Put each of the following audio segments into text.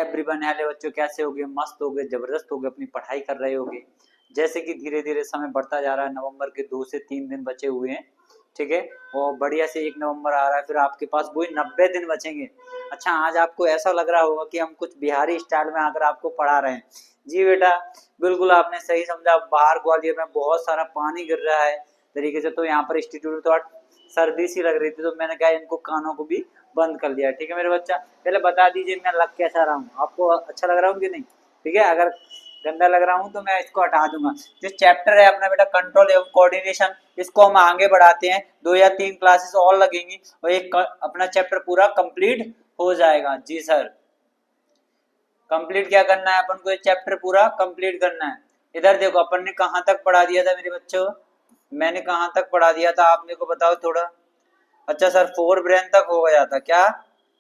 Everyone, hello बच्चों, कैसे होगे? मस्त होगे, जबरदस्त होगे, अपनी पढ़ाई कर रहे होगे। जैसे कि धीरे धीरे समय बढ़ता जा रहा है, नवंबर के 2 से 3 दिन बचे हुए हैं, ठीक है। और बढ़िया से 1 नवंबर आ रहा है, फिर आपके पास वही 90 दिन बचेंगे। अच्छा, आज आपको ऐसा लग रहा होगा कि हम कुछ बिहारी स्टाइल में आकर आपको पढ़ा रहे हैं। जी बेटा, बिल्कुल आपने सही समझा। बाहर ग्वालियर में बहुत सारा पानी गिर रहा है तरीके से, तो यहाँ पर इंस्टीट्यूट में थोड़ा सर्दी सी लग रही थी, तो मैंने कहा इनको कानों को भी बंद कर दिया। ठीक है मेरे बच्चा, पहले बता दीजिए मैं लग कैसा रहा हूँ, आपको अच्छा लग रहा हूँ कि नहीं? ठीक है, अगर गंदा लग रहा हूँ तो मैं इसको हटा दूंगा। जो चैप्टर है अपना बेटा कंट्रोल एवं कोऑर्डिनेशन, इसको हम आगे बढ़ाते हैं। 2 या 3 क्लासेस और लगेंगी और एक अपना चैप्टर पूरा कंप्लीट हो जाएगा। जी सर, कंप्लीट क्या करना है अपन को? ये चैप्टर पूरा कंप्लीट करना है। इधर देखो, अपन ने कहाँ तक पढ़ा दिया था मेरे बच्चों? मैंने कहाँ तक पढ़ा दिया था, आप मेरे को बताओ थोड़ा। अच्छा सर, 4 ब्रेन तक हो गया था क्या?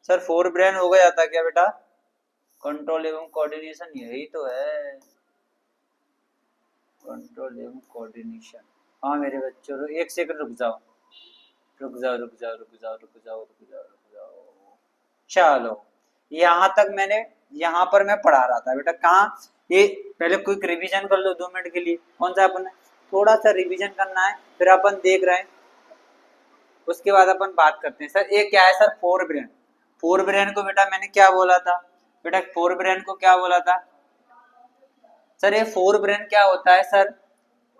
सर 4 ब्रेन हो गया था क्या बेटा? कंट्रोल एवं कोऑर्डिनेशन यही तो है, कंट्रोल एवं कोऑर्डिनेशन। हाँ मेरे बच्चों, 1 सेकंड रुक जाओ, रुक जाओ रुक जाओ रुक जाओ रुक जाओ रुक जाओ रुक जाओ। चलो, यहाँ तक मैंने, यहाँ पर मैं पढ़ा रहा था बेटा। कहाँ ये? पहले क्विक रिवीजन कर लो 2 मिनट के लिए। कौन सा अपन थोड़ा सा रिवीजन करना है, फिर अपन देख रहे हैं, उसके बाद अपन बात करते हैं। सर ये क्या है सर? 4 ब्रेन। 4 ब्रेन को बेटा मैंने क्या बोला था बेटा? 4 ब्रेन को क्या बोला था सर? ये 4 ब्रेन क्या होता है सर?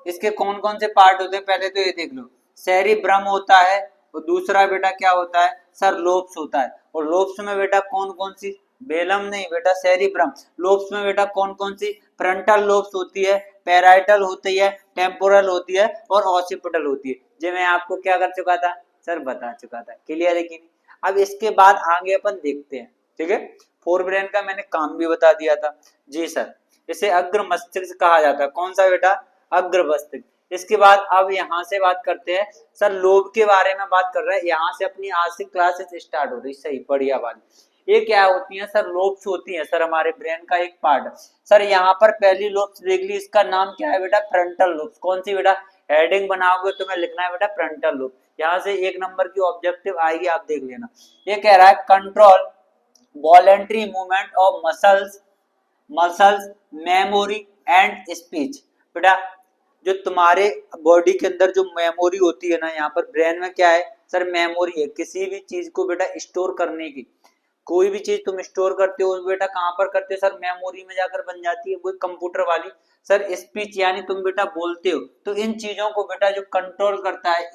इसके कौन कौन से पार्ट होते हैं पहले तो ये देख लो। सेरिब्रम होता है, और दूसरा बेटा क्या होता है सर? लोब्स होता है। और लोब्स में बेटा कौन कौन सी? बेलम नहीं बेटा, सेरिब्रम। लोब्स में बेटा कौन कौन सी? फ्रंटल लोब्स होती है, पैराइटल होती है, टेम्पोरल होती है और ऑसिपिटल होती है। जो मैं आपको क्या कर चुका था सर? बता चुका था। क्लियर है कि नहीं? अब इसके बाद आगे अपन देखते हैं, ठीक है। 4 ब्रेन का मैंने काम भी बता दिया था। जी सर, इसे अग्र मस्तिष्क कहा जाता है। कौन सा बेटा? अग्र मस्तिष्क। इसके बाद अब यहाँ से बात करते हैं सर, लोब के बारे में बात कर रहे हैं। यहाँ से अपनी आज से क्लासेस स्टार्ट हो रही, सही बढ़िया वाली। ये क्या होती है सर? लोब्स होती है सर, हमारे ब्रेन का एक पार्ट। सर यहाँ पर पहली लोब्स देख ली, इसका नाम क्या है बेटा? Frontal lobes. कौन सी बेटा? हेडिंग बनाओगे तो मैं लिखना है बेटा फ्रंटल लोब। यहाँ से 1 नंबर की ऑब्जेक्टिव आएगी, आप देख लेना। ये कह रहा है control voluntary movement of muscles memory and speech. बेटा जो तुम्हारे बॉडी के अंदर जो मेमोरी होती है ना, यहाँ पर ब्रेन में क्या है सर? मेमोरी है। किसी भी चीज को बेटा स्टोर करने की, कोई भी चीज तुम स्टोर करते हो बेटा कहाँ पर करते हो सर? मेमोरी में जाकर बन जाती है, वो कंप्यूटर वाली। सर स्पीच यानी तुम बेटा बोलते हो, तो इन चीजों को बेटा जो कंट्रोल करता है,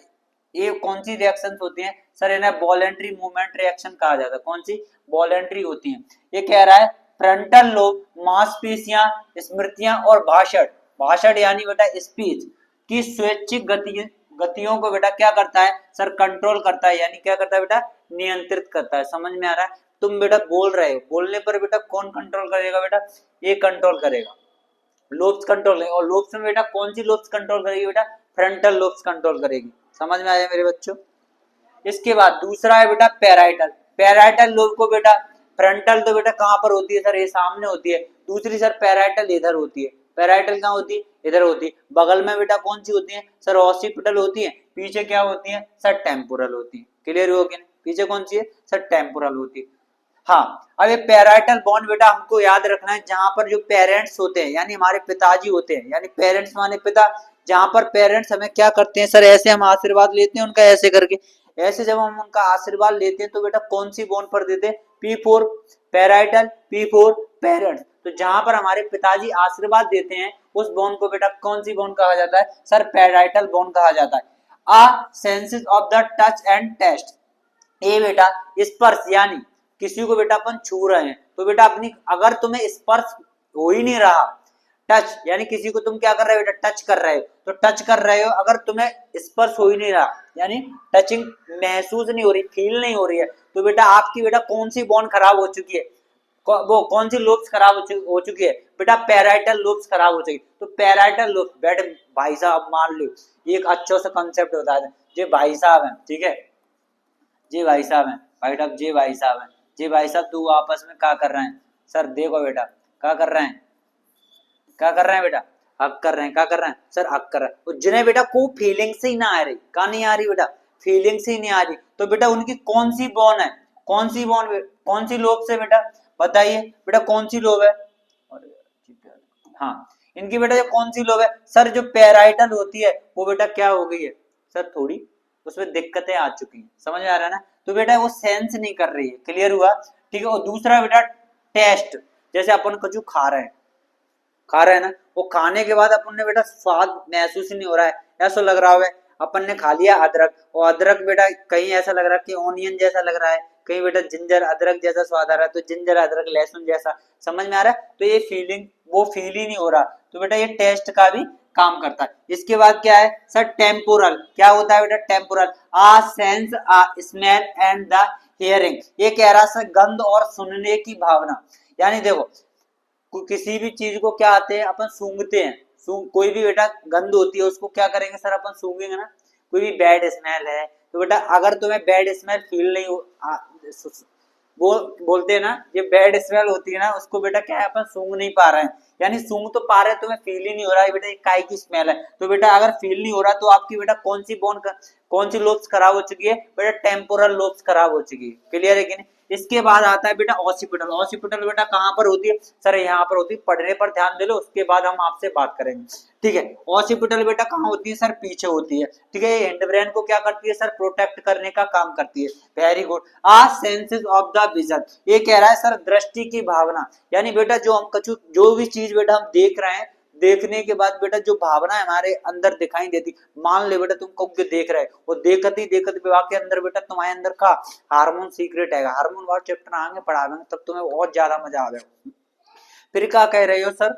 ये कौन सी रिएक्शन होती है सर? इन्हें वॉलेंट्री मूवमेंट रिएक्शन कहा जाता है। कौन सी? वॉलेंट्री होती है। ये कह रहा है फ्रंटल लोब मांसपेशियां, स्मृतियां और भाषण, भाषण यानी बेटा स्पीच की स्वैच्छिक गतियों को बेटा क्या करता है सर? कंट्रोल करता है। यानी क्या करता है बेटा? नियंत्रित करता है। समझ में आ रहा है? तुम बेटा बोल रहे हो, बोलने पर बेटा कौन कंट्रोल करेगा बेटा? ये कंट्रोल करेगा, लोब्स कंट्रोल है। और लोब्स में बेटा कौन सी लोब्स कंट्रोल करेगी बेटा? फ्रंटल लोब्स कंट्रोल करेगी। समझ में आया मेरे बच्चों? इसके बाद दूसरा है बेटा पैराइटल। पैराइटल लोब को बेटा, फ्रंटल तो बेटा कहाँ पर होती है सर? ये सामने होती है। दूसरी सर पैराइटल इधर होती है। पैराइटल कहाँ होती है? इधर होती है। बगल में बेटा कौन सी होती है सर? ऑसिपिटल होती है। पीछे क्या होती है सर? टेम्पोरल होती है। क्लियर हो गया? पीछे कौन सी है सर? टेम्पोरल होती है। हाँ, अब ये पैराइटल बॉन्ड बेटा हमको याद रखना है, जहां पर जो पेरेंट्स होते हैं यानी हमारे पिताजी होते हैं, यानी पेरेंट्स माने पिता। जहां पर पेरेंट्स हमें क्या करते हैं सर? ऐसे हम आशीर्वाद लेते हैं उनका, ऐसे करके। ऐसे जब हम उनका आशीर्वाद लेते हैं तो बेटा कौन सी बॉन्ड पर देते हैं? P4 parietal, P4 parents. तो जहां पर हमारे पिताजी आशीर्वाद देते हैं उस बॉन्ड को बेटा कौन सी बॉन्ड कहा जाता है सर? पैराइटल बॉन्ड कहा जाता है। A senses of the touch and taste. ये बेटा स्पर्श, यानी किसी को बेटा अपन छू रहे हैं तो बेटा अपनी, अगर तुम्हें स्पर्श हो ही नहीं रहा, टच यानी किसी को तुम क्या कर रहे हो बेटा? टच कर रहे हो, तो टच कर रहे हो, अगर तुम्हें स्पर्श हो ही नहीं रहा यानी टचिंग महसूस नहीं हो रही, फील नहीं हो रही है, तो बेटा आपकी बेटा कौन सी बॉन्ड खराब हो चुकी है? वो कौन सी लोब्स खराब हो चुकी है बेटा? पैराइटल लोब्स खराब हो चुकी। तो पैराइटल लोब्स बेटा भाई साहब मान लो एक अच्छा सा कंसेप्ट होता है, ये भाई साहब है, ठीक है, जी भाई साहब हैं, भाई साहब जी भाई साहब हैं, जी भाई साहब तू आपस में क्या कर रहे हैं सर? देखो बेटा क्या कर रहे हैं, क्या कर रहे हैं बेटा? हक कर रहे हैं। क्या कर रहे हैं सर? हक कर रहे हैं। जिन्हें बेटा को फीलिंग से ही ना आ रही, कहा नहीं आ रही बेटा? फीलिंग से ही नहीं आ रही, तो बेटा उनकी कौन सी बॉन है? कौन सी बॉन? कौन सी लोब से बेटा? बताइए बेटा कौन सी लोब है? हाँ, इनकी बेटा जो कौन सी लोब है सर? जो पैराइटल होती है वो बेटा क्या हो गई है सर? थोड़ी उसमें दिक्कतें आ चुकी हैं, समझ में आ रहा है ना? तो बेटा वो सेंस नहीं कर रही है, क्लियर हुआ? ठीक है। और दूसरा बेटा टेस्ट, जैसे अपन कुछ खा रहे हैं ना, वो खाने के बाद अपन ने बेटा स्वाद महसूस ही नहीं हो रहा है, ऐसा लग रहा है अपन ने खा लिया अदरक, और अदरक बेटा कहीं ऐसा लग रहा है कि ऑनियन जैसा लग रहा है, कहीं बेटा जिंजर अदरक जैसा स्वाद आ रहा है, तो जिंजर अदरक लहसुन जैसा, समझ में आ रहा है? तो ये फीलिंग वो फील ही नहीं हो रहा, तो बेटा ये टेस्ट का भी काम करता है। इसके बाद क्या है सर? टेम्पोरल। क्या होता है बेटा? Temporal, ah sense ah smell and the hearing. ये कह रहा सर गंध और सुनने की भावना, यानी देखो किसी भी चीज को क्या आते हैं अपन सूंघते हैं, कोई भी बेटा गंध होती है उसको क्या करेंगे सर? अपन सूंघेंगे ना। कोई भी बैड स्मेल है तो बेटा अगर तुम्हें बैड स्मेल फील नहीं हो बोलते हैं ना, ये बैड स्मेल होती है ना, उसको बेटा क्या है अपन सूंघ नहीं पा रहे हैं, यानी सूंघ तो पा रहे हैं, तुम्हें फील ही नहीं हो रहा है बेटा ये काय की स्मेल है। तो बेटा अगर फील नहीं हो रहा तो आपकी बेटा कौन सी लोब्स खराब हो चुकी है बेटा? टेम्पोरल लोब्स खराब हो चुकी है, क्लियर है कि नहीं? इसके बाद आता है बेटा ऑसिपिटल। ऑसिपिटल बेटा कहाँ पर होती है सर? यहाँ पर होती है, पढ़ने पर ध्यान दे लो, उसके बाद हम आपसे बात करेंगे, ठीक है? ऑसिपिटल बेटा कहाँ होती है सर? पीछे होती है, ठीक है? ये हिंडब्रेन को क्या करती है सर? प्रोटेक्ट करने का काम करती है। Very good. Ah senses of the vision, ये कह रहा है सर दृष्टि की भावना, यानी बेटा जो भी चीज बेटा हम देख रहे हैं, देखने के बाद बेटा जो भावना हमारे अंदर दिखाई देती, मान ले बेटा तुम कौन देख रहे हो, देखते विभाग के अंदर बेटा तुम्हारे अंदर का हार्मोन सीक्रेट है, हार्मोन वाला चैप्टर आगे पढ़ावेंगे तब तुम्हें बहुत ज्यादा मजा आवेगा। फिर क्या कह रहे हो सर?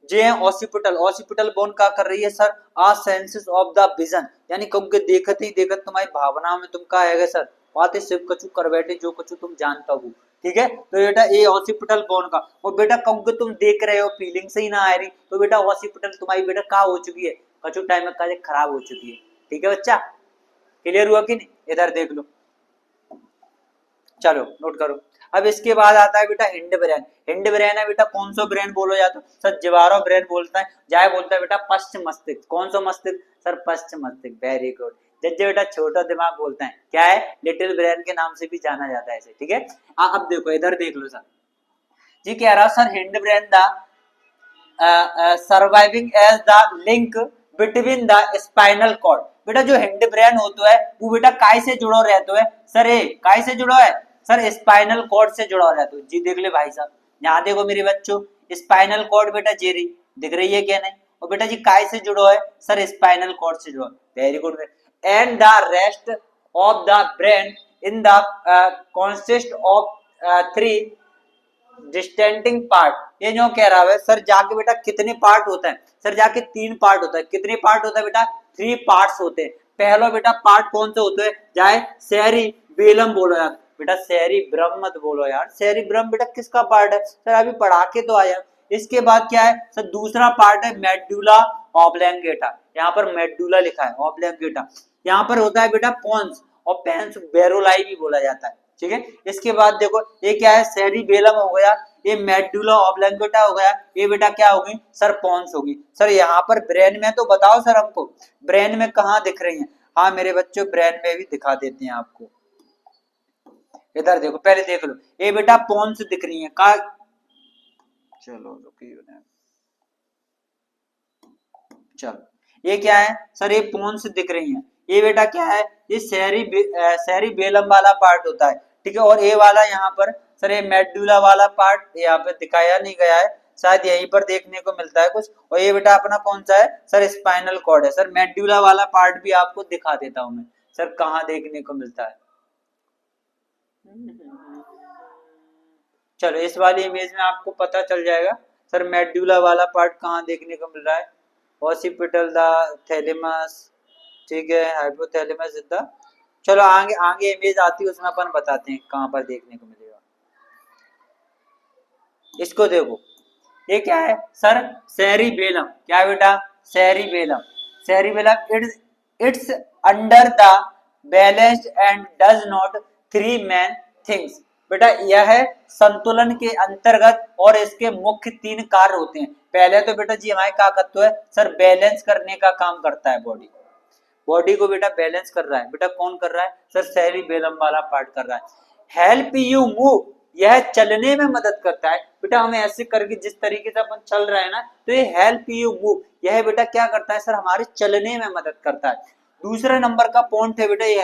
जे ऑसिपिटल, ऑसिपिटल बोन क्या कर रही है sir? Ah senses of the vision, यानी कब देखते ही देखते तुम्हारी भावना में तुम क्या है सर? बातें सिर्फ कछु कर बैठे जो कछु तुम जानता हो, ठीक है? तो बेटा ये ऑसिपिटल बोन का, और बेटा कब तुम देख रहे हो फीलिंग से ही ना आ रही, तो बेटा ऑसिपिटल तुम्हारी बेटा क्या हो चुकी है? कछु टाइम में खराब हो चुकी है, ठीक है बच्चा? क्लियर हुआ कि नहीं? इधर देख लो, चलो नोट करो। अब इसके बाद आता है बेटा हिंड ब्रेन। हिंड ब्रेन है बेटा कौन सा ब्रेन बोलो जाता है सर? जिवारो ब्रेन बोलता है, जाए बोलता है बेटा पश्च मस्तिष्क। कौन सा मस्तिष्क सर? पश्च मस्तिष्क, वेरी गुड। जज्जे बेटा छोटा दिमाग बोलता है, क्या है? लिटिल ब्रेन के नाम से भी जाना जाता है इसे, ठीक है? अब देखो इधर देख लो सर, जी कह रहा sir hind brain the surviving as the link between the spinal cord. बेटा जो हिंड ब्रेन होता है वो बेटा काय से जुड़ा रहता है सर? ये काय से जुड़ा है सर? स्पाइनल कॉर्ड से जुड़ा रहता है। जी देख ले भाई साहब, यहाँ देखो मेरे बच्चों, स्पाइनल कॉर्ड बेटा जेरी दिख रही है क्या? नहीं। और बेटा जी काय से जुड़ा है सर? स्पाइनल कॉर्ड से जुड़ा। Very good. And the rest of the brain in the consist of 3 डिस्टेंटिंग पार्ट। ये जो कह रहा है सर जाके बेटा कितने पार्ट होता है सर? जाके 3 पार्ट होता है। कितने पार्ट होता है बेटा? 3 पार्ट्स होते हैं। पहला बेटा पार्ट कौन से होते हैं? जाए सैरी बेलम बोलो यार बेटा, सैरी ब्रह्म मत बोलो यार। सैरी ब्रह्म बेटा किसका पार्ट है सर? अभी पढ़ा के तो आया। इसके बाद क्या है सर? दूसरा पार्ट है मेडुला ऑब्लंगेटा। यहाँ पर मेडुला लिखा है, ऑब्लंगेटा यहाँ पर होता है बेटा पोन्स, और पेंस बेरोलाई भी बोला जाता है, ठीक है? इसके बाद देखो ये क्या है? सेरिबेलम हो गया, ये मेडुला ऑब्लंगेटा हो गया, ये बेटा क्या होगी सर? पोन्स होगी। सर यहाँ पर ब्रेन में तो बताओ सर हमको, ब्रेन में कहाँ दिख रही है? हाँ मेरे बच्चों ब्रेन में भी दिखा देते हैं आपको। इधर देखो, पहले देख लो, ये बेटा पोन्स दिख रही है का? चलो रुकिए, चलो ये क्या है सर? ये पोन्स दिख रही है। ये बेटा क्या है? ये सेरिबेलम वाला पार्ट होता है, ठीक है? और ये वाला यहाँ पर सर ये मेडुला वाला पार्ट यहाँ पे दिखाया नहीं गया है, शायद यहीं पर देखने को मिलता है कुछ। और ये बेटा अपना कौन सा है सर? स्पाइनल कॉर्ड है। सर मेडुला वाला पार्ट भी आपको दिखा देता हूं मैं, सर कहाँ देखने को मिलता है। चलो इस वाली इमेज में आपको पता चल जाएगा सर मेडुला वाला पार्ट कहाँ देखने को मिल रहा है। ऑसिपिटल द थैलेमस, ठीक है, हाइपोथैलेमस द। चलो आगे आगे इमेज आती है उसमें अपन बताते हैं कहाँ पर देखने को मिलेगा। इसको देखो, ये क्या है सर? सेरिबेलम। क्या बेटा? Cerebellum. Cerebellum it's under the balanced and does not 3 main things. बेटा यह है संतुलन के अंतर्गत और इसके मुख्य 3 कार्य होते हैं। पहले तो बेटा जी हमारे क्या करते है सर? बैलेंस करने का काम करता है बॉडी, बॉडी को बेटा बैलेंस कर रहा है। बेटा कौन कर रहा है सर? सेरिबेलम वाला पार्ट कर रहा है। हेल्प यू मूव, यह चलने में मदद करता है। बेटा हमें ऐसे करके जिस तरीके से अपन चल रहे हैं ना, तो ये हेल्प यू मूव, यह बेटा क्या करता है सर, हमारे चलने में मदद करता है। दूसरे नंबर का पॉइंट है बेटा ये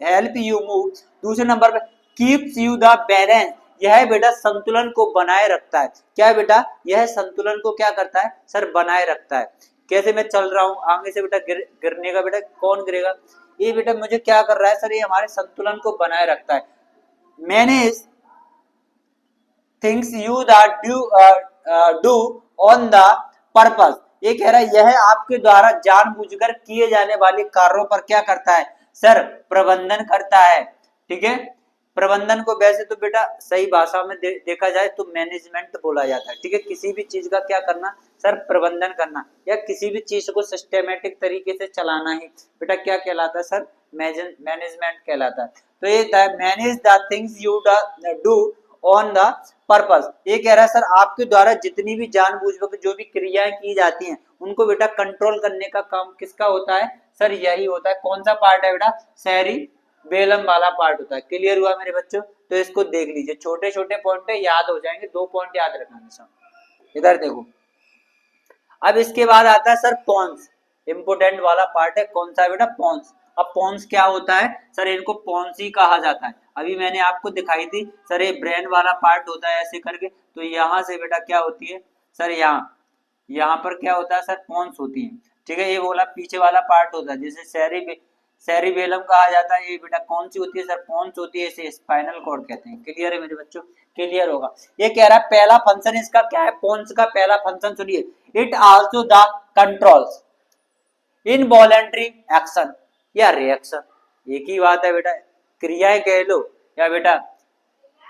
हेल्प यू मूव। दूसरे नंबर पे कीप्स यू द बैलेंस, यह बेटा संतुलन को बनाए रखता है। क्या बेटा, यह संतुलन को क्या करता है सर, बनाए रखता है। कैसे मैं चल रहा हूँ, आगे से बेटा गिरने का बेटा कौन गिरेगा, ये बेटा मुझे क्या कर रहा है सर, ये हमारे संतुलन को बनाए रखता है। Manage things you do on the purpose, ये कह रहा है यह आपके द्वारा जानबूझकर किए जाने वाले कार्यों पर क्या करता है सर, प्रबंधन करता है। ठीक है, प्रबंधन को वैसे तो बेटा सही भाषा में देखा जाए तो मैनेजमेंट बोला जाता है। ठीक है, किसी भी चीज का क्या करना सर, प्रबंधन करना, या किसी भी चीज को सिस्टेमेटिक तरीके से चलाना ही बेटा क्या कहलाता है सर, मैनेजमेंट कहलाता है। तो ये manage the things you do on the purpose, ये कह रहा है सर आपके द्वारा जितनी भी जानबूझकर जो भी क्रियाएं की जाती हैं उनको बेटा कंट्रोल करने का काम किसका होता है सर, यही होता है। कौन सा पार्ट है बेटा, शहरी बेलम वाला पार्ट होता है। क्लियर हुआ मेरे बच्चों, तो इसको देख लीजिए, छोटे छोटे पॉइंट याद हो जाएंगे, 2 पॉइंट याद रखना हमेशा। इधर देखो, अब इसके बाद आता है सर पॉन्स, इंपोर्टेंट वाला पार्ट है। कौन सा बेटा, पॉन्स। अब पॉन्स क्या होता है सर, इनको पॉन्स ही कहा जाता है। अभी मैंने आपको दिखाई थी सर, ये ब्रेन वाला पार्ट होता है ऐसे करके, तो यहाँ से बेटा क्या होती है सर, यहाँ पर क्या होता है सर, पॉन्स होती है। ठीक है, ये बोला पीछे वाला पार्ट होता है, जैसे सेरिबेलम कहा जाता है, ये बेटा कौन सी होती है सर, पॉन्स होती है, इसे स्पाइनल कॉर्ड कहते हैं। क्लियर है मेरे बच्चों, क्लियर होगा। ये कह रहा है पहला फंक्शन इसका क्या है, पॉन्स का पहला फंक्शन सुनिए, it also the controls involuntary action या रिएक्शन, एक ही बात है बेटा, क्रियाएं कह लो या बेटा,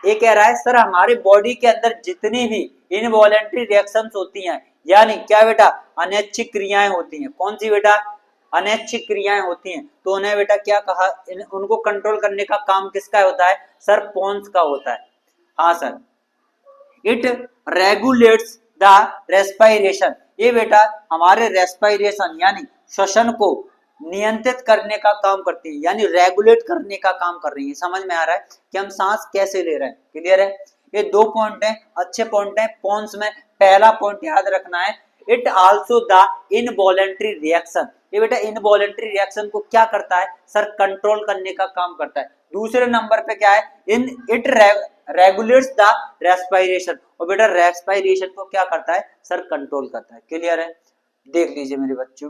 ये कह रहा है सर हमारे बॉडी के अंदर जितनी भी इनवॉलेंटरी रिएक्शंस होती हैं, यानी क्या बेटा, अनैच्छिक क्रियाएं होती हैं। कौन सी बेटा, अनैच्छिक क्रियाएं होती हैं, तो उन्हें बेटा क्या कहा, उनको कंट्रोल करने का काम किसका होता है सर, पॉन्स का होता है। हाँ sir, it regulates the respiration, ये बेटा हमारे रेस्पिरेशन यानी श्वसन को नियंत्रित करने का काम करती है, यानी रेगुलेट करने का काम कर रही है। समझ में आ रहा है कि हम सांस कैसे ले रहे हैं। क्लियर है, ये 2 पॉइंट है, अच्छे पॉइंट है। पॉन्स में पहला पॉइंट याद रखना है, it also the involuntary reaction, ये बेटा इनवॉलेंटरी रिएक्शन को क्या करता है सर, कंट्रोल करने का काम करता है। दूसरे नंबर पे क्या है, इट रेगुलेट्स द रेस्पिरेशन, और बेटा रेस्पिरेशन को क्या करता है सर, कंट्रोल करता है। क्लियर है, देख लीजिए मेरे बच्चों।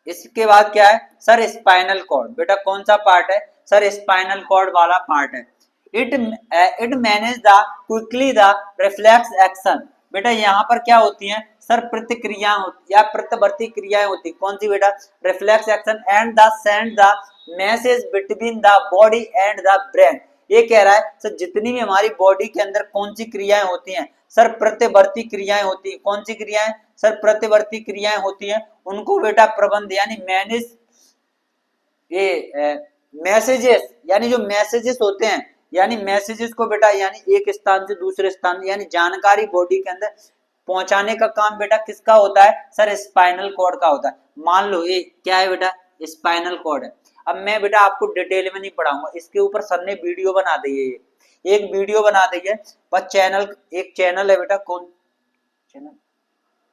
इसके बाद क्या है सर, स्पाइनल कॉर्ड, बेटा कौन सा पार्ट है सर, स्पाइनल कॉर्ड वाला पार्ट है। It manage the quickly the reflex action, बेटा यहाँ पर क्या होती हैं सर, प्रतिक्रिया या प्रतिवर्ती क्रियाएं होती। कौन सी बेटा, reflex action and the send the message between the body and the brain, ये कह रहा है सर जितनी भी हमारी बॉडी के अंदर कौन सी क्रियाएं होती हैं सर, प्रतिवर्ती क्रियाएं होती है। कौन सी क्रियाएं सर, प्रतिवर्ती क्रियाएं होती हैं, उनको बेटा प्रबंध यानी मैनेज, ये मैसेजेस यानी जो मैसेजेस होते हैं, यानी मैसेजेस को बेटा यानी एक स्थान से दूसरे स्थान यानी जानकारी बॉडी के अंदर पहुंचाने का काम बेटा किसका होता है सर, स्पाइनल कॉर्ड का होता है। मान लो ये क्या है बेटा, स्पाइनल कॉर्ड है। अब मैं बेटा आपको डिटेल में नहीं पढ़ाऊंगा, इसके ऊपर सर ने वीडियो बना दी है, एक वीडियो बना दी है, बस चैनल, एक चैनल है बेटा, कौन चैनल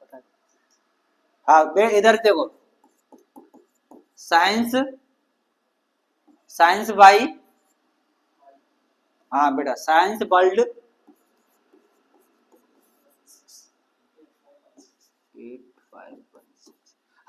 पता है? हाँ इधर देखो, साइंस बाई, हाँ बेटा साइंस वर्ल्ड 8516,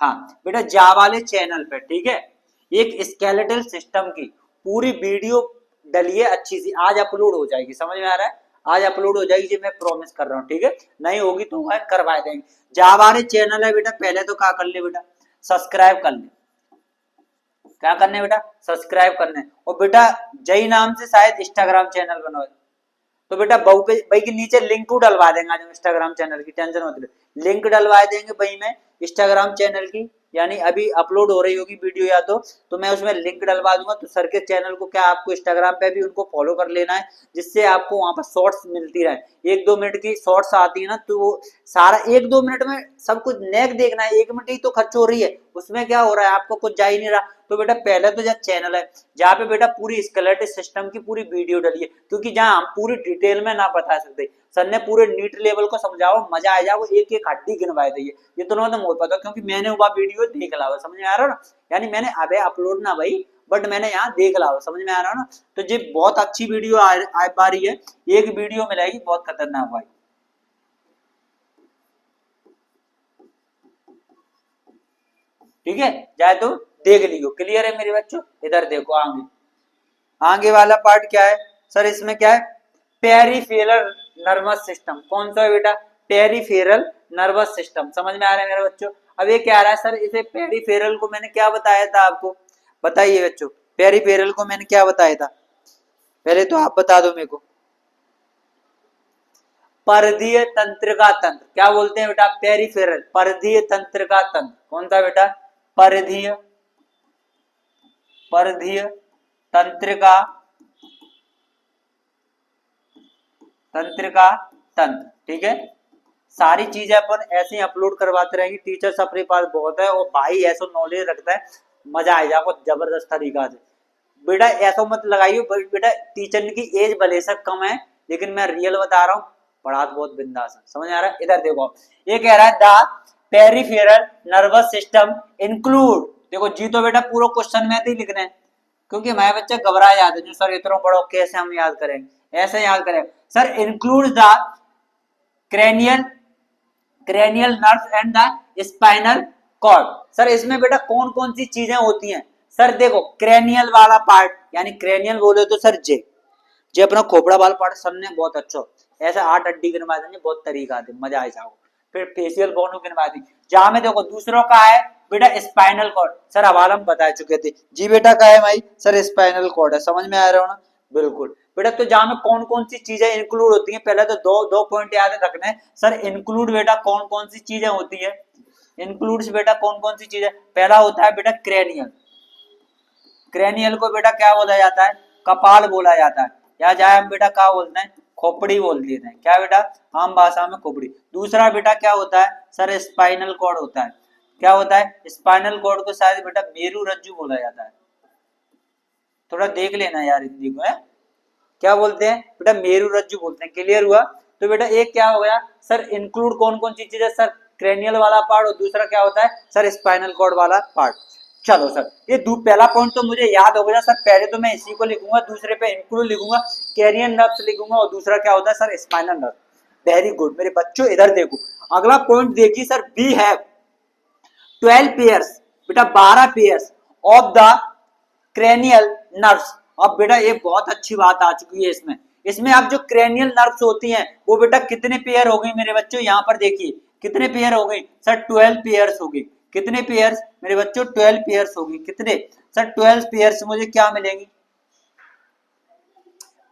हाँ बेटा जा वाले चैनल पे। ठीक है, एक स्केलेटल सिस्टम की पूरी वीडियो डली है अच्छी सी, आज अपलोड हो जाएगी। समझ में आ रहा है, आज अपलोड हो जाएगी जी, मैं प्रॉमिस कर रहा हूँ। ठीक है, नहीं होगी तो वह करवा देंगे। जा वाले चैनल है बेटा, पहले तो क्या कर ले बेटा, सब्सक्राइब कर ले। क्या करने बेटा, सब्सक्राइब करने। और बेटा जय नाम से शायद इंस्टाग्राम चैनल बना, तो बेटा भाई के नीचे लिंक डलवा देंगे आज हम इंस्टाग्राम चैनल की, टेंशन मत लो, लिंक डलवा देंगे भाई में इंस्टाग्राम चैनल की, यानी अभी अपलोड हो रही होगी वीडियो या तो मैं उसमें लिंक डलवा दूंगा। तो सर के चैनल को क्या आपको इंस्टाग्राम पे भी उनको फॉलो कर लेना है, जिससे आपको वहां पर शॉर्ट्स मिलती रहे। 1-2 मिनट की शॉर्ट्स आती है ना, तो वो सारा 1-2 मिनट में सब कुछ नेक देखना है, 1 मिनट ही तो खर्च हो रही है, उसमें क्या हो रहा है आपको कुछ जा ही नहीं रहा। तो बेटा पहले तो जब चैनल है जहाँ पे बेटा पूरी स्केलेटल सिस्टम की पूरी वीडियो डली है, क्योंकि जहाँ हम पूरी डिटेल में ना बता सकते, सर ने पूरे नीट लेवल को समझाओ, मजा आ जाओ, एक एक हड्डी गिनवाए दी ये तो मुझे पता, क्योंकि मैंने वो वीडियो देख ला, समझ में आ रहा है ना, यानी मैंने अबे अपलोड ना भाई, बट मैंने यहाँ देख ला, समझ में आ रहा है ना। तो ये बहुत अच्छी वीडियो आ पा रही है, एक वीडियो मिलेगी बहुत खतरनाक भाई। ठीक है, जाए तो देख लियो, क्लियर है मेरे बच्चों। इधर देखो आगे, आगे वाला पार्ट क्या है सर, इसमें क्या है, पेरिफेरल नर्वस सिस्टम। कौन सा है बेटा, पेरिफेरल नर्वस सिस्टम, समझ में आ रहा है मेरे बच्चों। अब ये क्या आ रहा है सर, इसे पेरिफेरल को मैंने क्या बताया था आपको, बताइए बच्चों, पेरिफेरल को मैंने क्या बताया था, पहले तो आप बता दो मेरे को। परिधीय तंत्र का तंत्र, क्या बोलते हैं बेटा, पेरिफेरल, परिधीय तंत्र का तंत्र। कौन सा बेटा, परिधीय, परिधीय तंत्र का, तंत्र का तंत्र। ठीक है, सारी चीजें अपन ऐसे ही अपलोड करवाते रहेंगे, टीचर्स अपने पास बहुत है, और भाई ऐसा नॉलेज रखता है, मजा आ जाएगा जबरदस्त तरीका से। बेटा ऐसा मत लगाइए बेटा, टीचर की एज भले से कम है, लेकिन मैं रियल बता रहा हूँ, पढ़ा बहुत बिंदास है, समझ आ रहा है। इधर देखो, ये कह रहा है the peripheral nervous system include, देखो जी तो बेटा पूरा क्वेश्चन में ही लिखना है, क्योंकि हमारे बच्चे घबरा जाते हैं, सर इतना बड़ा कैसे हम याद करेंगे, ऐसे याद करेंगे sir. Include the cranial, cranial nerve and the spinal cord. Sir इसमें बेटा कौन कौन सी चीजें होती हैं, सर देखो क्रेनियल वाला पार्ट, यानी क्रेनियल बोले तो सर जे अपना खोपड़ा वाला पार्ट, सर ने बहुत अच्छा ऐसा 8 हड्डी गिनवा देंगे, बहुत तरीका थे, मजा आ जाओ। फिर फेशियल बोन गिनवा दी, जहां में देखो दूसरों का है बेटा स्पाइनल कॉर्ड, सर हवाला हम बता चुके थे जी, बेटा का है भाई सर स्पाइनल कॉर्ड है, समझ में आ रहा हो ना, बिल्कुल बेटा। तो जहां में कौन कौन सी चीजें इंक्लूड होती हैं, पहले तो दो पॉइंट याद रखना है सर, इंक्लूड बेटा कौन कौन सी चीजें होती है, इंक्लूड्स बेटा कौन कौन सी चीजें, पहला होता है बेटा क्रेनियल, क्रेनियल को बेटा क्या बोला जाता है, कपाल बोला जाता है, या जाए हम बेटा क्या बोलते हैं, खोपड़ी बोल देते हैं, क्या बेटा आम भाषा में खोपड़ी। दूसरा बेटा क्या होता है सर, स्पाइनल कॉर्ड होता है, क्या होता है, स्पाइनल कॉर्ड को शायद बेटा मेरू रज्जु बोला जाता है, थोड़ा देख लेना यार हिंदी को है, क्या बोलते हैं बेटा, मेरू रज्जु बोलते हैं, क्लियर हुआ। तो बेटा एक क्या हो गया सर, इंक्लूड कौन कौन सी चीजें सर, क्रेनियल वाला पार्ट, और दूसरा क्या होता है सर, स्पाइनल कॉर्ड वाला पार्ट। चलो सर, ये पहला पॉइंट तो मुझे याद हो गया सर, पहले तो मैं इसी को लिखूंगा, दूसरे पे इंक्लूड लिखूंगा, कैरियन नर्व्स लिखूंगा, और दूसरा क्या होता है sir, spinal nerve. Very good मेरे बच्चों, इधर देखो अगला पॉइंट देखिए सर, वी हैव 12 पेयर्स, बेटा 12 pairs of the cranial nerves. अब बेटा ये बहुत अच्छी बात आ चुकी है इसमें, इसमें अब जो क्रेनियल नर्व्स होती हैं वो बेटा कितने पेयर हो गई मेरे बच्चों, यहाँ पर देखिए कितने पेयर हो गई सर, 12 पेयर्स हो गई। कितने पेयर्स मेरे बच्चों, 12 पेयर्स होगी, कितने सर 12 पेयर्स, मुझे क्या मिलेंगी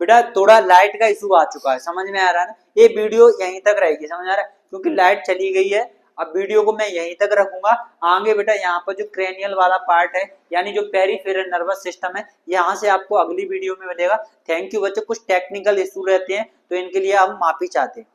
बेटा, थोड़ा लाइट का इशू आ चुका है, समझ में आ रहा है ना, ये वीडियो यहीं तक रहेगी, समझ आ रहा है, क्योंकि लाइट चली गई है। अब वीडियो को मैं यहीं तक रखूंगा, आगे बेटा यहाँ पर जो क्रेनियल वाला पार्ट है, यानी जो पेरिफेरल नर्वस सिस्टम है, यहाँ से आपको अगली वीडियो में मिलेगा। थैंक यू बच्चों, कुछ टेक्निकल इशू रहते हैं तो इनके लिए हम माफी चाहते हैं।